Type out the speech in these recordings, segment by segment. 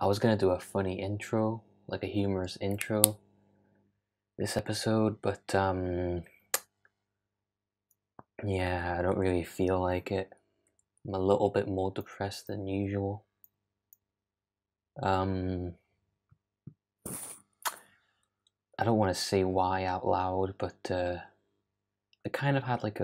I was gonna do a funny intro, like a humorous intro this episode, but yeah, I don't really feel like it. I'm a little bit more depressed than usual. Um, I don't want to say why out loud, but I kind of had like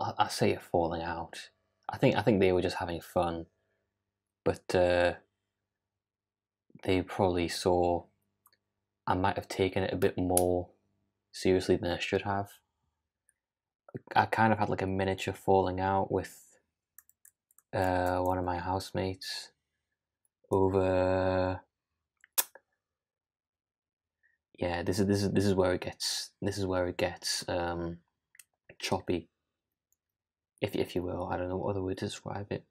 I say a falling out. I think they were just having fun, but they probably saw I might have taken it a bit more seriously than I should have. I kind of had like a miniature falling out with one of my housemates over. Yeah, this is where it gets choppy, if you will. I don't know what other way to describe it.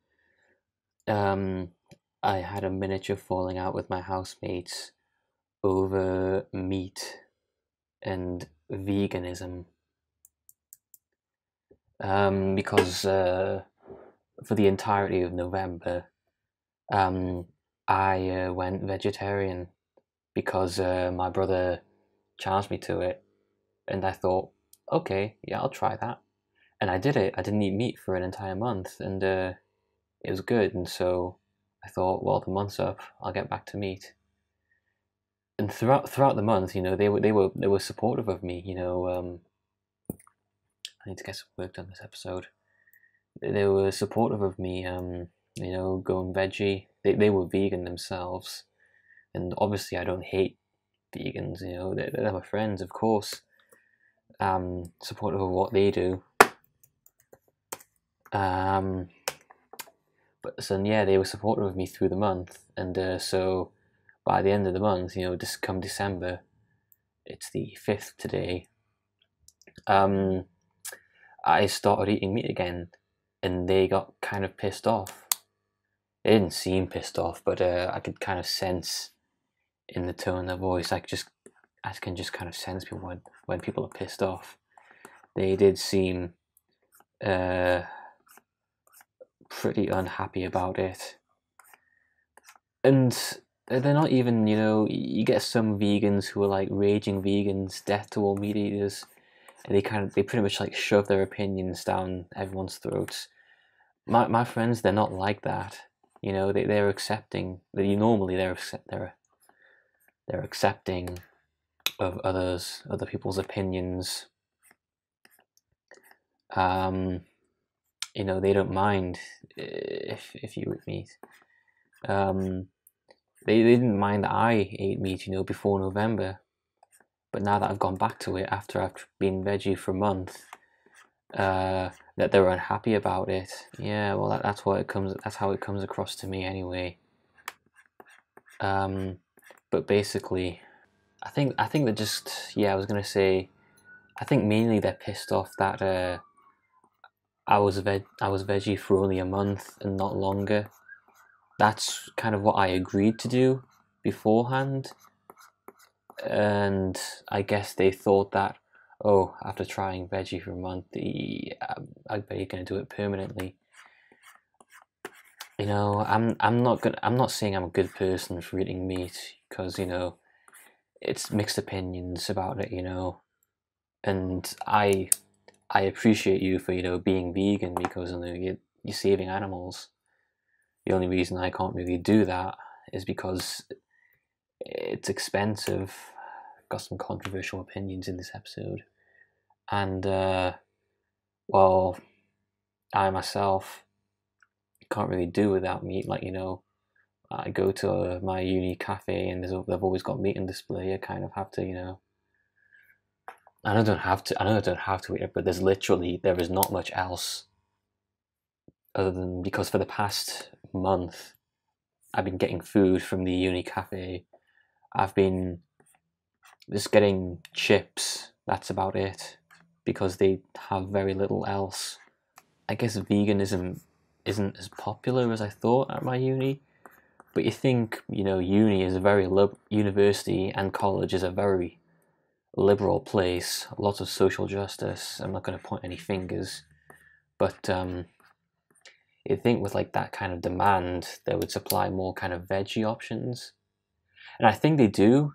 Um, I had a miniature falling out with my housemates over meat and veganism. Because for the entirety of November, I went vegetarian because my brother challenged me to it, and I thought, okay, yeah, I'll try that, and I did it. I didn't eat meat for an entire month, and it was good. And so I thought, well, the month's up, I'll get back to meat. And throughout the month, they were supportive of me. I need to get some work done this episode. They were supportive of me. Going veggie. They were vegan themselves, and obviously I don't hate vegans. They're my friends, of course. Supportive of what they do. But so yeah, they were supportive of me through the month, and so by the end of the month, just come December, it's the 5th today. I started eating meat again, and they got kind of pissed off. They didn't seem pissed off, but I could kind of sense in the tone of their voice. I can just kind of sense people when people are pissed off. They did seem pretty unhappy about it, and they're not even. You get some vegans who are like raging vegans, death to all meat eaters, and they pretty much like shove their opinions down everyone's throats. My friends, they're not like that. They're accepting. Normally they're accepting of other people's opinions. They don't mind if you eat meat. They didn't mind that I ate meat, before November, but now that I've gone back to it after I've been veggie for a month, that they're unhappy about it. Yeah, well, that's how it comes across to me anyway. But basically, I think they're just, yeah. I was gonna say, I think mainly they're pissed off that I was veggie for only a month and not longer. That's kind of what I agreed to do beforehand, and I guess they thought that, oh, after trying veggie for a month, I bet you're gonna do it permanently. I'm not saying I'm a good person for eating meat, because it's mixed opinions about it, and I appreciate you for being vegan, because you're saving animals. The only reason I can't really do that is because it's expensive. Got some controversial opinions in this episode, and well, I myself can't really do without meat. Like, I go to my uni cafe, and they've always got meat on display. I kind of have to, I don't have to. I know I don't have to eat it, but there is not much else other than, because for the past month I've been getting food from the uni cafe. I've been just getting chips. That's about it, because they have very little else. I guess veganism isn't as popular as I thought at my uni. But you think, uni is a very university and college is a very liberal place, lots of social justice. I'm not going to point any fingers, but you'd think with like that kind of demand, they would supply more kind of veggie options. And I think they do.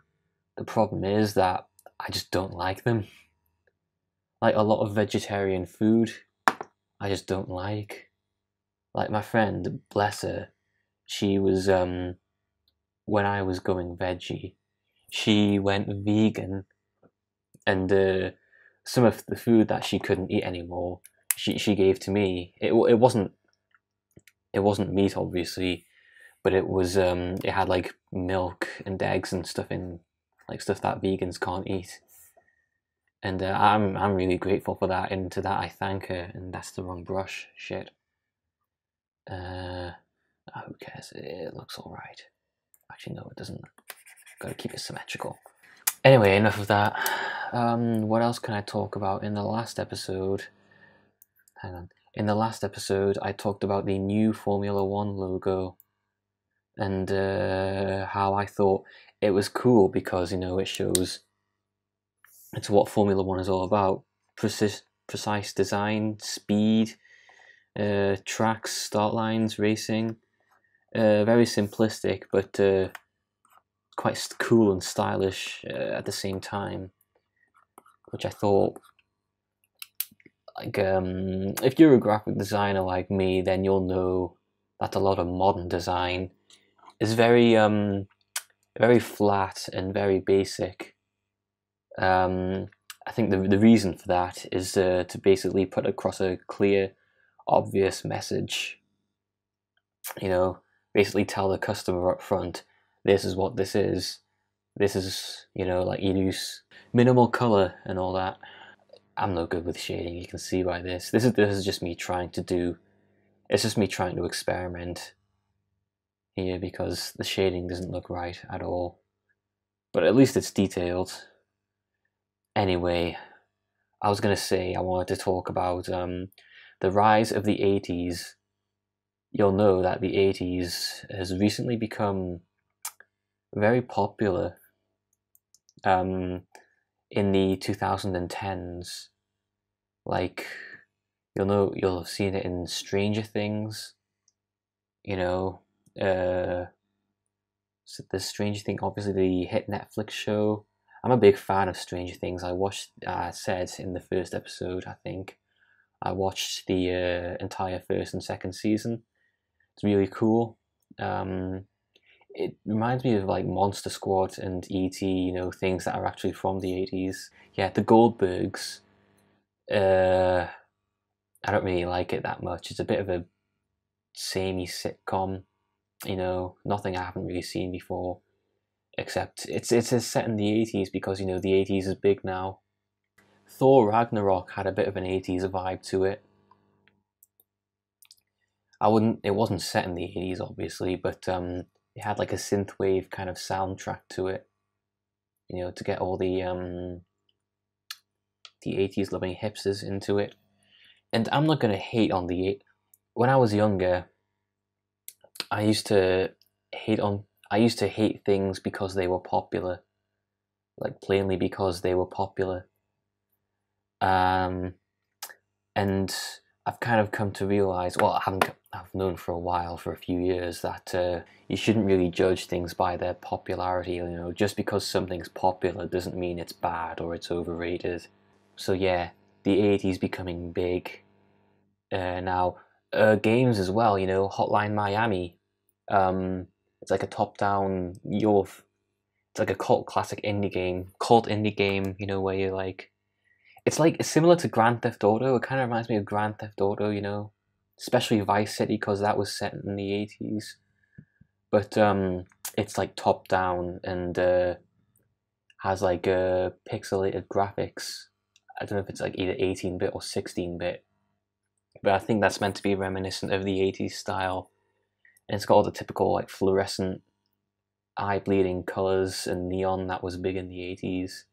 The problem is that I just don't like them. Like a lot of vegetarian food, I just don't like. Like my friend, bless her, she was when I was going veggie, she went vegan, and some of the food that she couldn't eat anymore, she gave to me. It wasn't meat, obviously, but it had like milk and eggs and stuff in, like stuff that vegans can't eat. And I'm really grateful for that, and to that I thank her. And that's the wrong brush. Shit. Who cares? It looks all right. Actually, no, it doesn't. Got to keep it symmetrical. Anyway, enough of that. What else can I talk about? In the last episode, hang on. In the last episode, I talked about the new Formula One logo, and how I thought it was cool because it shows it's what Formula One is all about: precise design, speed, tracks, start lines, racing. Very simplistic, but quite cool and stylish at the same time. Which I thought, like, if you're a graphic designer like me, then you'll know that a lot of modern design is very flat and very basic. I think the reason for that is to basically put across a clear, obvious message. Basically tell the customer up front, this is what this is. This is, like, you use minimal color and all that. I'm no good with shading. You can see by this. This is just me trying to do. It's just me trying to experiment here because the shading doesn't look right at all. But at least it's detailed. Anyway, I was gonna say I wanted to talk about the rise of the 80s. You'll know that the 80s has recently become very popular in the 2010s. Like, you'll have seen it in Stranger Things. So the Stranger Thing, obviously the hit Netflix show. I'm a big fan of Stranger Things. I watched, said in the first episode, I think, I watched the entire first and second season. It's really cool. It reminds me of like Monster Squad and E.T., things that are actually from the 80s. Yeah, the Goldbergs, I don't really like it that much. It's a bit of a samey sitcom, nothing I haven't really seen before, except it's set in the 80s because, the 80s is big now. Thor Ragnarok had a bit of an 80s vibe to it. It wasn't set in the 80s, obviously, but it had like a synthwave kind of soundtrack to it, to get all the 80s loving hipsters into it. And I'm not gonna hate on when I was younger, I used to hate things because they were popular, like plainly because they were popular. And I've kind of come to realize, well, I've known for a while, for a few years, that you shouldn't really judge things by their popularity. Just because something's popular doesn't mean it's bad or it's overrated. So yeah, the 80s becoming big. Now, games as well, Hotline Miami. It's like a top-down it's like a cult indie game, where you like, it's similar to Grand Theft Auto. It kind of reminds me of Grand Theft Auto, especially Vice City because that was set in the 80s. But it's like top-down and has like pixelated graphics. I don't know if it's like either 18-bit or 16-bit. But I think that's meant to be reminiscent of the 80s style. And it's got all the typical like fluorescent, eye-bleeding colours and neon that was big in the 80s.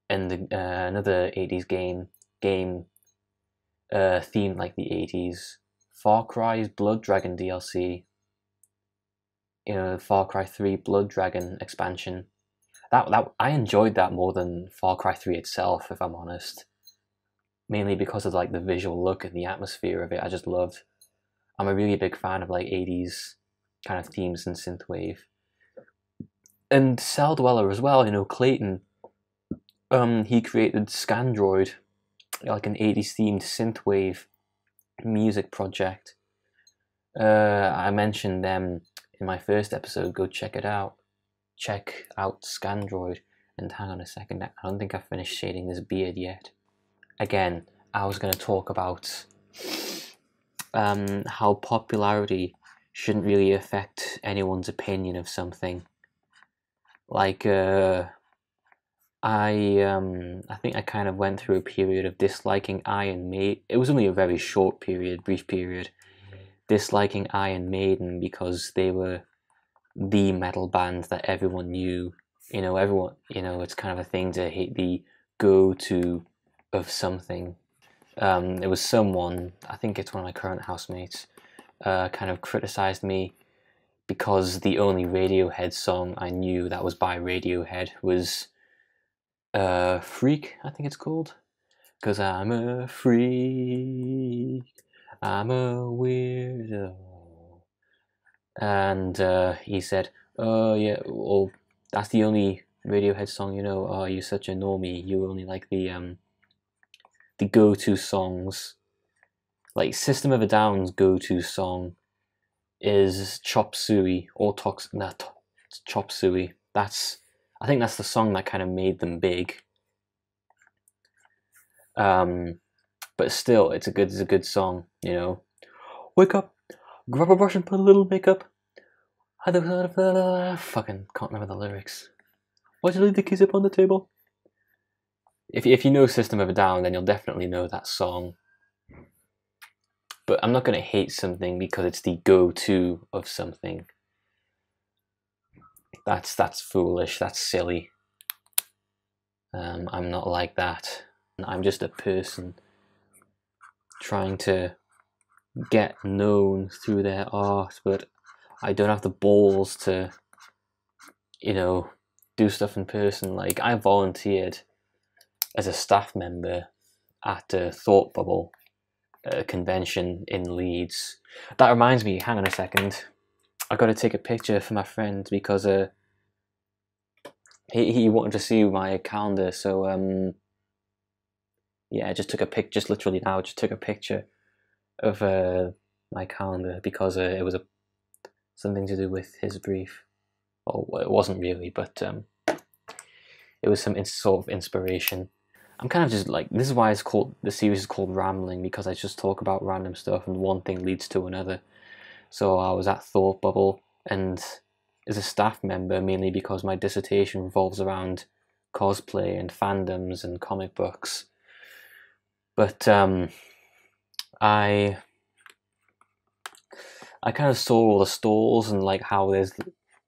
And another 80s game themed like the 80s, Far Cry's Blood Dragon DLC. Far Cry 3 Blood Dragon expansion. That I enjoyed that more than Far Cry 3 itself, if I'm honest. Mainly because of like the visual look and the atmosphere of it. I just loved. I'm a really big fan of like 80s kind of themes and synthwave. And Cell Dweller as well, you know, Clayton. He created Scandroid, like an 80s themed synthwave music project. I mentioned them in my first episode. Go check it out. Check out Scandroid. And hang on a second, I don't think I've finished shading this beard yet. Again, I was going to talk about how popularity shouldn't really affect anyone's opinion of something. Like, I think I kind of went through a period of disliking Iron Maiden. It was only a very short period, brief period, disliking Iron Maiden because they were the metal band that everyone knew. You know, everyone, you know, it's kind of a thing to hate the go-to of something. It was someone, I think it's one of my current housemates, kind of criticized me because the only Radiohead song I knew that was by Radiohead was Freak, I think it's called. Because I'm a freak, I'm a weirdo. And he said, oh yeah, well, that's the only Radiohead song you know. Oh, you're such a normie, you only like the go-to songs. Like System of a Down's go-to song is Chop Suey or Chop Suey. I think that's the song that kind of made them big. But still, it's a good song. You know, wake up, grab a brush and put a little makeup. Fucking can't remember the lyrics. Why'd you leave the keys up on the table? If you know System of a Down, then you'll definitely know that song. But I'm not going to hate something because it's the go-to of something. That's foolish. That's silly. I'm not like that. I'm just a person trying to get known through their art, but I don't have the balls to, you know, do stuff in person. Like, I volunteered as a staff member at a Thought Bubble convention in Leeds. That reminds me, hang on a second, I got to take a picture for my friend because he wanted to see my calendar, so yeah, I just took a pic, just literally now, just took a picture of my calendar because it was something to do with his brief. Well, it wasn't really, but it was some sort of inspiration. I'm kind of just like, this is why the series is called Rambling, because I just talk about random stuff and one thing leads to another. So I was at Thought Bubble and as a staff member, mainly because my dissertation revolves around cosplay and fandoms and comic books. But I kind of saw all the stalls and like how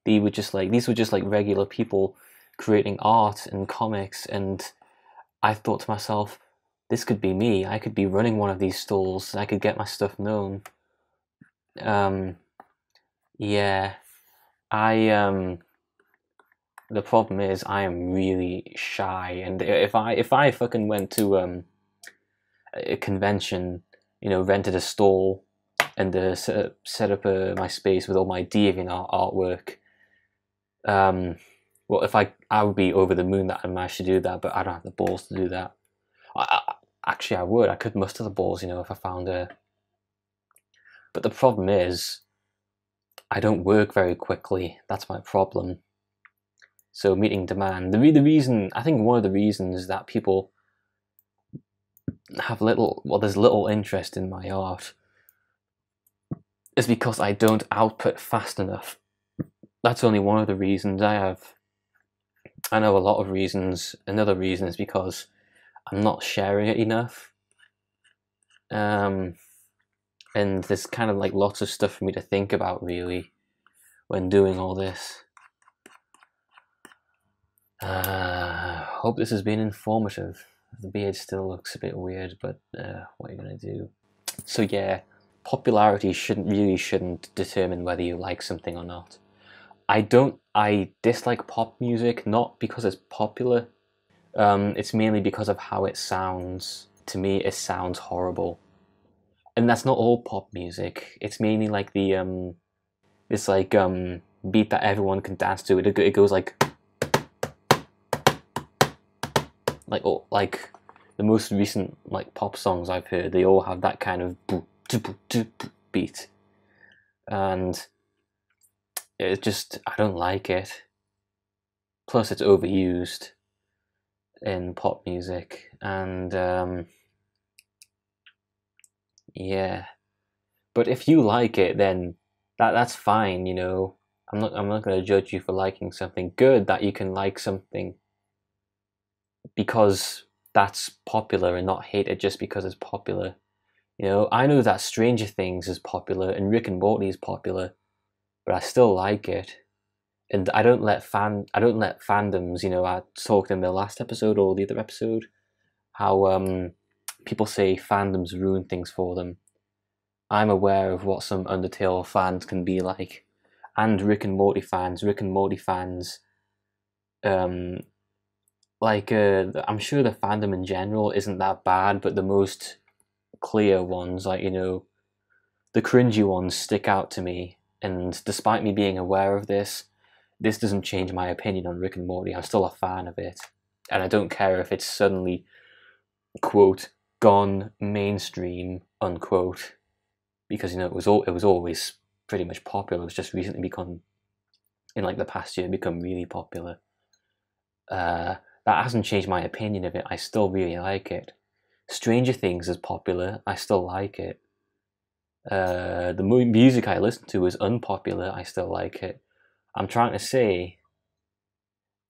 these were just like regular people creating art and comics, and I thought to myself, this could be me. I could be running one of these stalls and I could get my stuff known. Yeah, the problem is I am really shy, and if I fucking went to a convention, you know, rented a stall and set up my space with all my DeviantArt artwork, well, if I would be over the moon that I managed to do that, but I don't have the balls to do that. Actually, I would. I could muster the balls, you know, if I found a. But the problem is, I don't work very quickly. That's my problem. So meeting demand. The reason, I think one of the reasons that people have there's little interest in my art is because I don't output fast enough. That's only one of the reasons. I know a lot of reasons. Another reason is because I'm not sharing it enough. And there's kind of like lots of stuff for me to think about really when doing all this. Hope this has been informative. The beard still looks a bit weird, but what are you gonna do? So yeah, popularity shouldn't determine whether you like something or not. I dislike pop music, not because it's popular. It's mainly because of how it sounds. To me, it sounds horrible. and that's not all pop music. It's mainly like the this like beat that everyone can dance to. It goes like the most recent like pop songs I've heard. They all have that kind of beat, and it just I don't like it. Plus, it's overused in pop music, and yeah. But if you like it, then that's fine. You know, I'm not going to judge you for liking something. Good that you can like something because that's popular and not hate it just because it's popular. You know, I know that Stranger Things is popular and Rick and Morty is popular, but I still like it. And I don't let fandoms, you know, I talked in the last episode or the other episode how people say fandoms ruin things for them. I'm aware of what some Undertale fans can be like, and Rick and Morty fans. Rick and Morty fans, um, I'm sure the fandom in general isn't that bad, but the most clear ones, like, you know, the cringy ones stick out to me. And despite me being aware of this doesn't change my opinion on Rick and Morty. I'm still a fan of it, and I don't care if it's suddenly quote gone mainstream unquote, because you know it was always pretty much popular. It's just recently become, in like the past year, become really popular. Uh, that hasn't changed my opinion of it. I still really like it. Stranger Things is popular. I still like it. The music I listen to is unpopular. I still like it. I'm trying to say,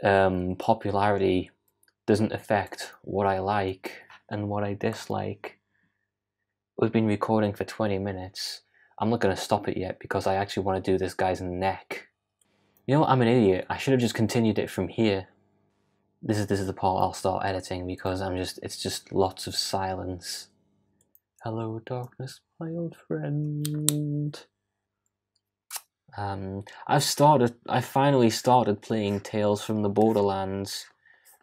popularity doesn't affect what I like and what I dislike. We've been recording for 20 minutes. I'm not going to stop it yet because I actually want to do this guy's neck. You know what? I'm an idiot. I should have just continued it from here. This is the part I'll start editing because it's just lots of silence. Hello, darkness, my old friend. I finally started playing Tales from the Borderlands,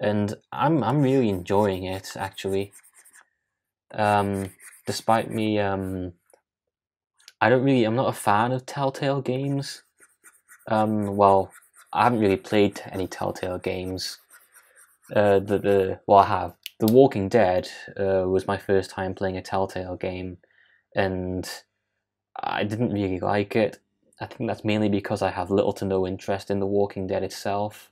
and I'm really enjoying it actually. Despite me, I'm not a fan of Telltale games. Well, I haven't really played any Telltale games. I have. The Walking Dead was my first time playing a Telltale game, and I didn't really like it. I think that's mainly because I have little to no interest in The Walking Dead itself.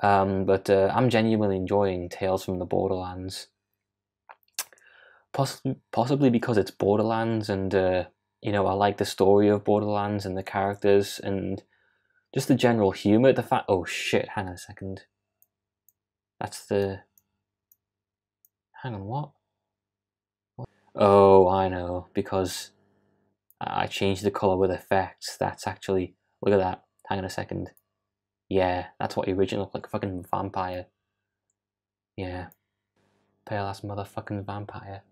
But I'm genuinely enjoying Tales from the Borderlands. Possibly because it's Borderlands, and you know, I like the story of Borderlands and the characters and just the general humor. The fact, oh shit, hang on a second. That's the. Hang on, what? Oh, I know, because I changed the color with effects. That's actually, look at that. Hang on a second. Yeah, that's what the original looked like, a fucking vampire. Yeah, pale ass motherfucking vampire.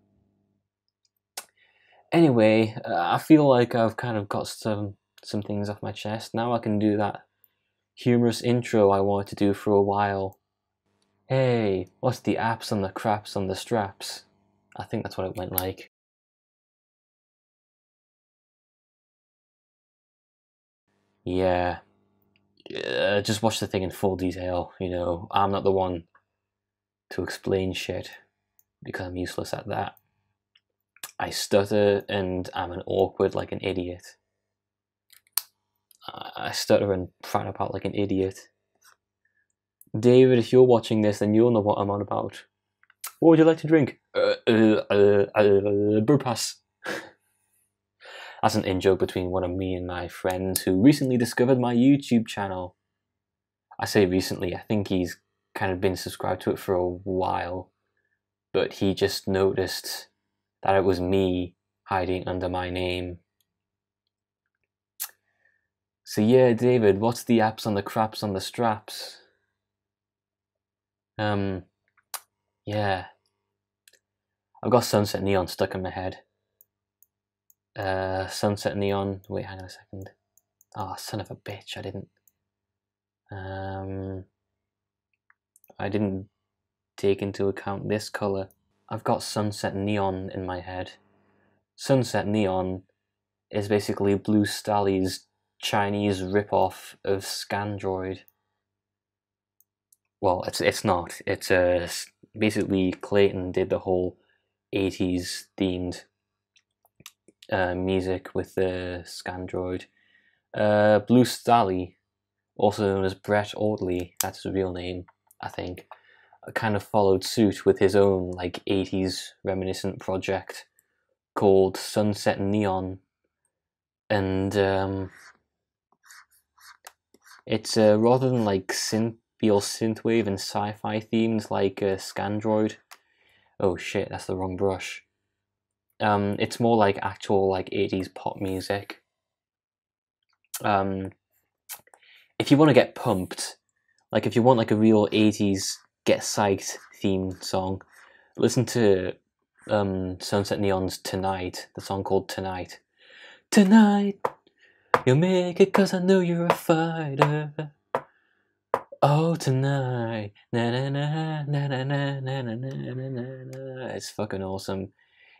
Anyway, I feel like I've kind of got some things off my chest. Now I can do that humorous intro I wanted to do for a while. Hey, what's the apps and the craps on the straps? I think that's what it went like. Yeah, just watch the thing in full detail. You know, I'm not the one to explain shit because I'm useless at that. I stutter and I'm an awkward like an idiot. I stutter and frat about like an idiot. David, if you're watching this, then you'll know what I'm on about. What would you like to drink? Brew pass. That's an in-joke between one of me and my friends who recently discovered my YouTube channel. I say recently, I think he's kind of been subscribed to it for a while, but he just noticed that it was me hiding under my name. So yeah, David, what's the apps on the craps on the straps? Yeah. I've got Sunset Neon stuck in my head. Sunset Neon. Wait, hang on a second. Oh, son of a bitch! I didn't take into account this color. I've got Sunset Neon in my head. Sunset Neon is basically Blue Stally's Chinese rip-off of Scandroid. Well, it's not. It's basically Clayton did the whole 80s themed music with the Scandroid. Blue Stally, also known as Brett Audley, that's his real name, I think, kind of followed suit with his own like 80s reminiscent project called Sunset Neon, and it's rather than like synthwave and sci-fi themes like Scandroid. Oh shit, that's the wrong brush. It's more like actual like 80s pop music. If you want to get pumped, like if you want like a real 80s get psyched theme song, listen to Sunset Neon's Tonight, the song called Tonight. Tonight, you'll make it 'cause I know you're a fighter. Oh, tonight, na na na na na na na na na na na. It's fucking awesome.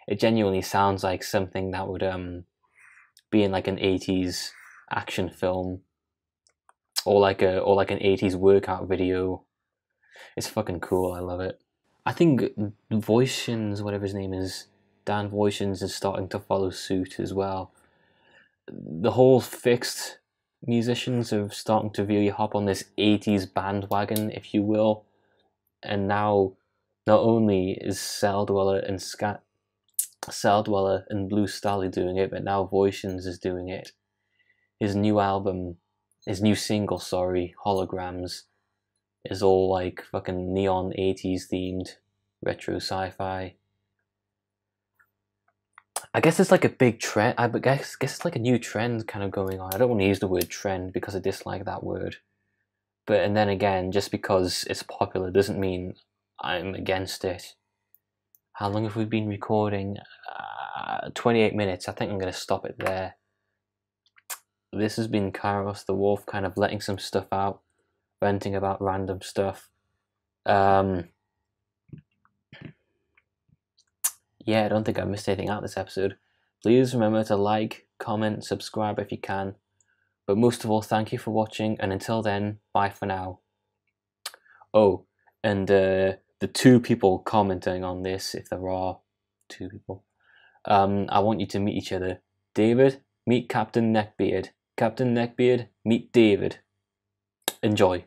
It genuinely sounds like something that would be in like an 80s action film, or like an 80s workout video. It's fucking cool. I love it. I think Voitions, whatever his name is, Dan Voitions, is starting to follow suit as well. The whole fixed musicians are starting to really hop on this 80s bandwagon, if you will. And now, not only is Celldweller and Blue Stally doing it, but now Voitions is doing it. His new single, Holograms, is all like fucking neon 80s themed retro sci-fi. I guess it's like a big trend. I guess it's like a new trend kind of going on. I don't want to use the word trend because I dislike that word. But and then again, just because it's popular doesn't mean I'm against it. How long have we been recording? 28 minutes. I think I'm going to stop it there. This has been Kairos the Wolf, kind of letting some stuff out, venting about random stuff. Yeah, I don't think I missed anything out this episode. Please remember to like, comment, subscribe if you can. But most of all, thank you for watching, and until then, bye for now. Oh, and the two people commenting on this, if there are two people, I want you to meet each other. David, meet Captain Neckbeard. Captain Neckbeard, meet David. Enjoy.